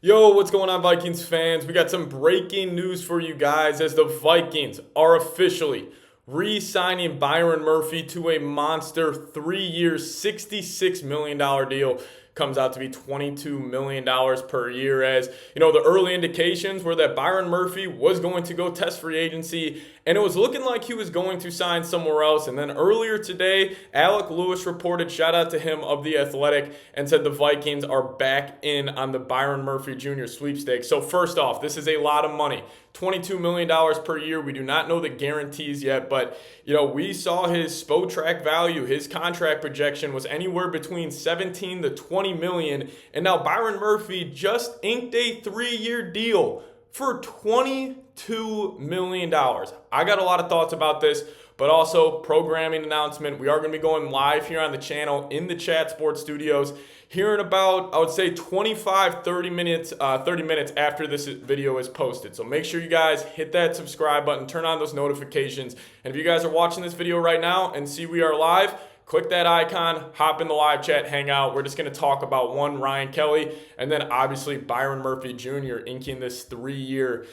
Yo, what's going on, Vikings fans? We got some breaking news for you guys as the Vikings are officially re-signing Byron Murphy to a monster 3-year, $66 million deal. Comes out to be $22 million per year. As you know, the early indications were that Byron Murphy was going to go test free agency, and it was looking like he was going to sign somewhere else. And then earlier today, Alec Lewis reported, shout out to him, of The Athletic, and said the Vikings are back in on the Byron Murphy Jr. sweepstakes. So first off, this is a lot of money. $22 million per year. We do not know the guarantees yet, but we saw his Spotrac value, his contract projection was anywhere between 17 to 20 million, and now Byron Murphy just inked a 3-year deal for $22 million. I got a lot of thoughts about this, but also programming announcement. We are going to be going live here on the channel in the Chat Sports Studios here in about, I would say, 30 minutes after this video is posted. So make sure you guys hit that subscribe button, turn on those notifications. And if you guys are watching this video right now and see we are live, click that icon, hop in the live chat, hang out. We're just going to talk about one, Ryan Kelly, and then obviously Byron Murphy Jr. inking this 3-year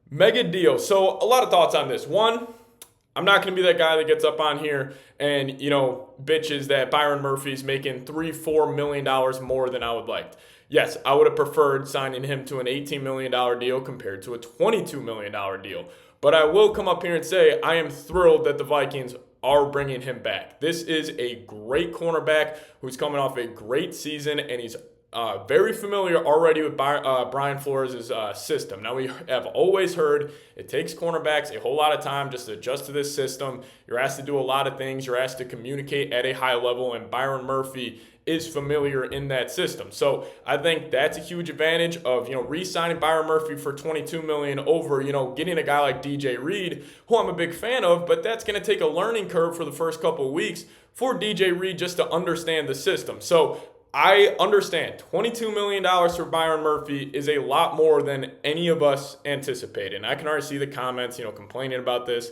mega deal. So a lot of thoughts on this. One, I'm not going to be that guy that gets up on here and, bitches that Byron Murphy's making $3-4 million more than I would like. Yes, I would have preferred signing him to an $18 million deal compared to a $22 million deal. But I will come up here and say I am thrilled that the Vikings are bringing him back. This is a great cornerback who's coming off a great season, and he's very familiar already with Brian Flores' system. Now, we have always heard it takes cornerbacks a whole lot of time just to adjust to this system. You're asked to do a lot of things. You're asked to communicate at a high level, and Byron Murphy is familiar in that system. So I think that's a huge advantage of, re-signing Byron Murphy for $22 million over, getting a guy like DJ Reed, who I'm a big fan of, but that's going to take a learning curve for the first couple of weeks for DJ Reed just to understand the system. So I understand $22 million for Byron Murphy is a lot more than any of us anticipated. And I can already see the comments, complaining about this.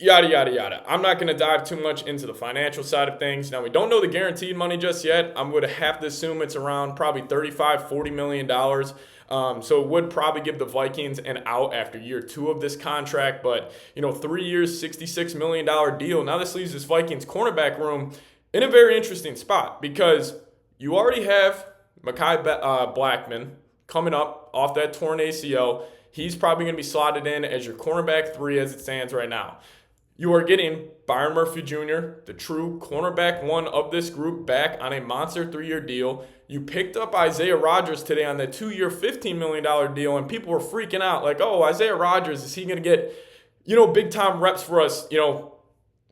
Yada, yada, yada. I'm not going to dive too much into the financial side of things. Now, we don't know the guaranteed money just yet. I'm going to have to assume it's around probably $35-40 million. So it would probably give the Vikings an out after year 2 of this contract. But, 3 years, $66 million deal. Now this leaves this Vikings cornerback room in a very interesting spot because you already have Mekhi Blackman coming up off that torn ACL. He's probably going to be slotted in as your cornerback 3 as it stands right now. You are getting Byron Murphy Jr., the true cornerback 1 of this group, back on a monster 3-year deal. You picked up Isaiah Rodgers today on that 2-year, $15 million deal, and people were freaking out like, oh, Isaiah Rodgers, is he going to get, big-time reps for us,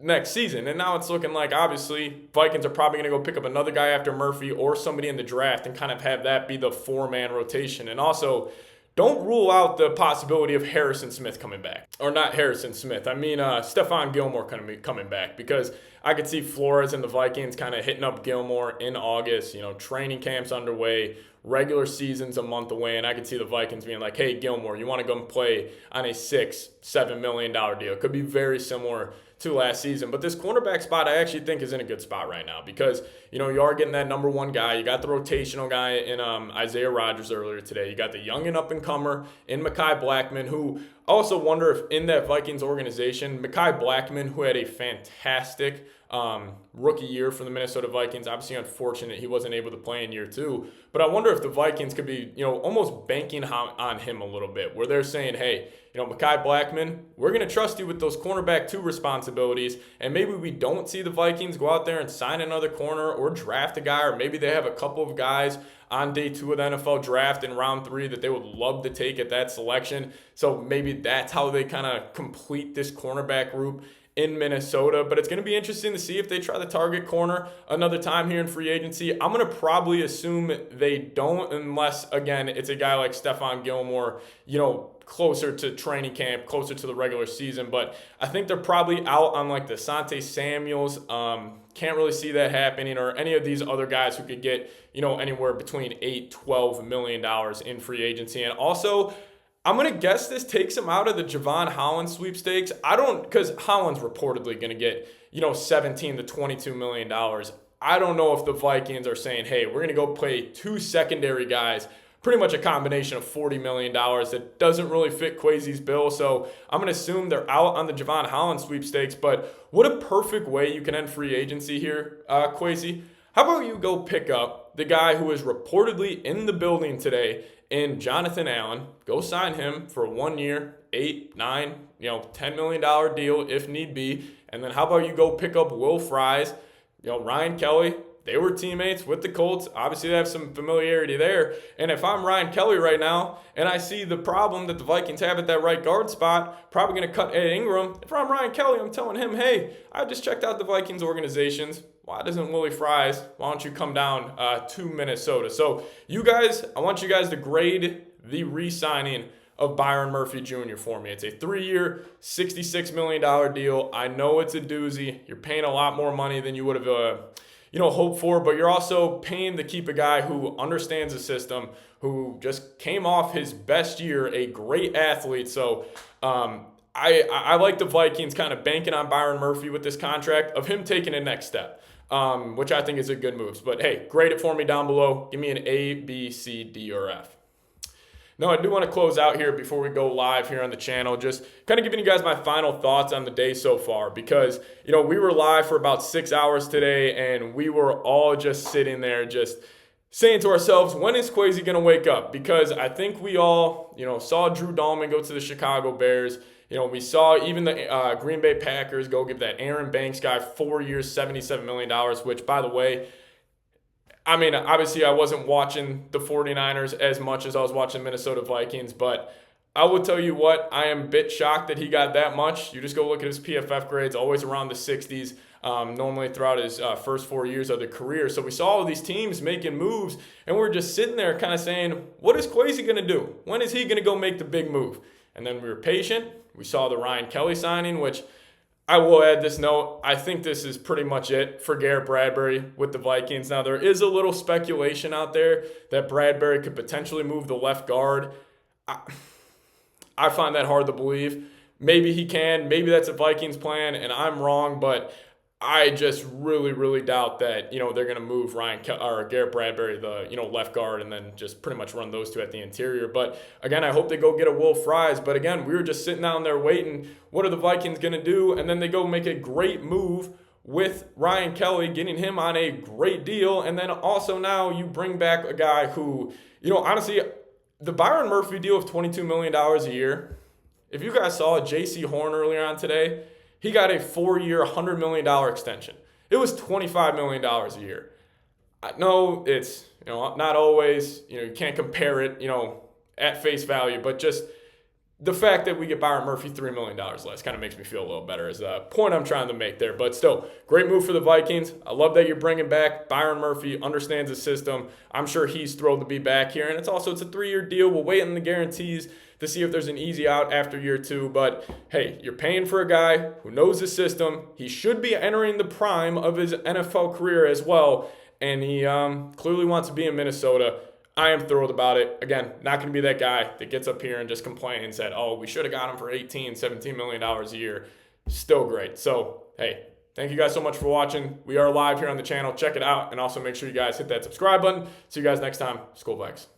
next season? And now it's looking like, obviously, Vikings are probably going to go pick up another guy after Murphy or somebody in the draft and kind of have that be the 4-man rotation. And also, don't rule out the possibility of Harrison Smith coming back. Or not Harrison Smith. I mean, Stephon Gilmore coming back, because I could see Flores and the Vikings kind of hitting up Gilmore in August. Training camp's underway, regular season's a month away, and I could see the Vikings being like, hey, Gilmore, you want to go and play on a $6-7 million deal? It could be very similar to last season. But this cornerback spot I actually think is in a good spot right now because, you are getting that number 1 guy. You got the rotational guy in Isaiah Rodgers earlier today. You got the young and up-and-comer in Mekhi Blackman, who I also wonder if in that Vikings organization, Mekhi Blackman, who had a fantastic rookie year for the Minnesota Vikings. Obviously unfortunate he wasn't able to play in year 2. But I wonder if the Vikings could be, almost banking on him a little bit, where they're saying, hey, Mekhi Blackman, we're going to trust you with those cornerback 2 responsibilities, and maybe we don't see the Vikings go out there and sign another corner or draft a guy, or maybe they have a couple of guys on day 2 of the NFL draft in round 3 that they would love to take at that selection. So maybe that's how they kind of complete this cornerback group in Minnesota. But it's going to be interesting to see if they try the target corner another time here in free agency. I'm going to probably assume they don't, unless, again, it's a guy like Stephon Gilmore, closer to training camp, closer to the regular season. But I think they're probably out on like the Asante Samuels. Can't really see that happening, or any of these other guys who could get, anywhere between $8-12 million in free agency. And also, I'm going to guess this takes him out of the Javon Holland sweepstakes. Because Holland's reportedly going to get, $17 to $22 million. I don't know if the Vikings are saying, hey, we're going to go play 2 secondary guys pretty much a combination of $40 million that doesn't really fit Kwesi's bill. So I'm going to assume they're out on the Javon Holland sweepstakes. But what a perfect way you can end free agency here, Kwesi. How about you go pick up the guy who is reportedly in the building today in Jonathan Allen? Go sign him for a 1 year, $8, $9, $10 million deal if need be. And then how about you go pick up Will Fries, Ryan Kelly? They were teammates with the Colts. Obviously, they have some familiarity there. And if I'm Ryan Kelly right now and I see the problem that the Vikings have at that right guard spot, probably going to cut Ed Ingram. If I'm Ryan Kelly, I'm telling him, hey, I just checked out the Vikings organizations. Why doesn't Willie Fries? Why don't you come down to Minnesota? So you guys, I want you guys to grade the re-signing of Byron Murphy Jr. for me. It's a 3-year, $66 million deal. I know it's a doozy. You're paying a lot more money than you would have hope for, but you're also paying to keep a guy who understands the system, who just came off his best year, a great athlete. So I like the Vikings kind of banking on Byron Murphy with this contract, of him taking a next step, which I think is a good move. But hey, grade it for me down below. Give me an A, B, C, D, or F. Now, I do want to close out here before we go live here on the channel, just kind of giving you guys my final thoughts on the day so far, because, we were live for about 6 hours today, and we were all just sitting there just saying to ourselves, when is Kwesi going to wake up? Because I think we all, saw Drew Dahlman go to the Chicago Bears. We saw even the Green Bay Packers go give that Aaron Banks guy 4 years, $77 million, which, by the way, obviously I wasn't watching the 49ers as much as I was watching Minnesota Vikings, but I will tell you what, I am a bit shocked that he got that much. You just go look at his PFF grades, always around the 60s, normally throughout his first 4 years of the career. So we saw all these teams making moves, and we're just sitting there kind of saying, what is Kwesi going to do? When is he going to go make the big move? And then we were patient. We saw the Ryan Kelly signing, which I will add this note. I think this is pretty much it for Garrett Bradbury with the Vikings. Now, there is a little speculation out there that Bradbury could potentially move the left guard. I find that hard to believe. Maybe he can. Maybe that's a Vikings plan, and I'm wrong, but I just really, really doubt that, they're going to move Garrett Bradbury, the, left guard, and then just pretty much run those two at the interior. But again, I hope they go get a Will Fries. But again, we were just sitting down there waiting. What are the Vikings going to do? And then they go make a great move with Ryan Kelly, getting him on a great deal. And then also now you bring back a guy who, honestly, the Byron Murphy deal of $22 million a year. If you guys saw J.C. Horn earlier on today, he got a 4-year, $100 million extension. It was $25 million a year. I know it's, not always, you can't compare it, at face value, but just the fact that we get Byron Murphy $3 million less kind of makes me feel a little better is the point I'm trying to make there. But still, great move for the Vikings. I love that you're bringing back Byron Murphy, understands the system. I'm sure he's thrilled to be back here. And it's a 3-year deal. We'll wait on the guarantees to see if there's an easy out after year 2. But hey, you're paying for a guy who knows the system. He should be entering the prime of his NFL career as well. And he clearly wants to be in Minnesota. I am thrilled about it. Again, not going to be that guy that gets up here and just complains that, oh, we should have got him for $18, $17 million a year. Still great. So, hey, thank you guys so much for watching. We are live here on the channel. Check it out. And also make sure you guys hit that subscribe button. See you guys next time. Skol Vikes.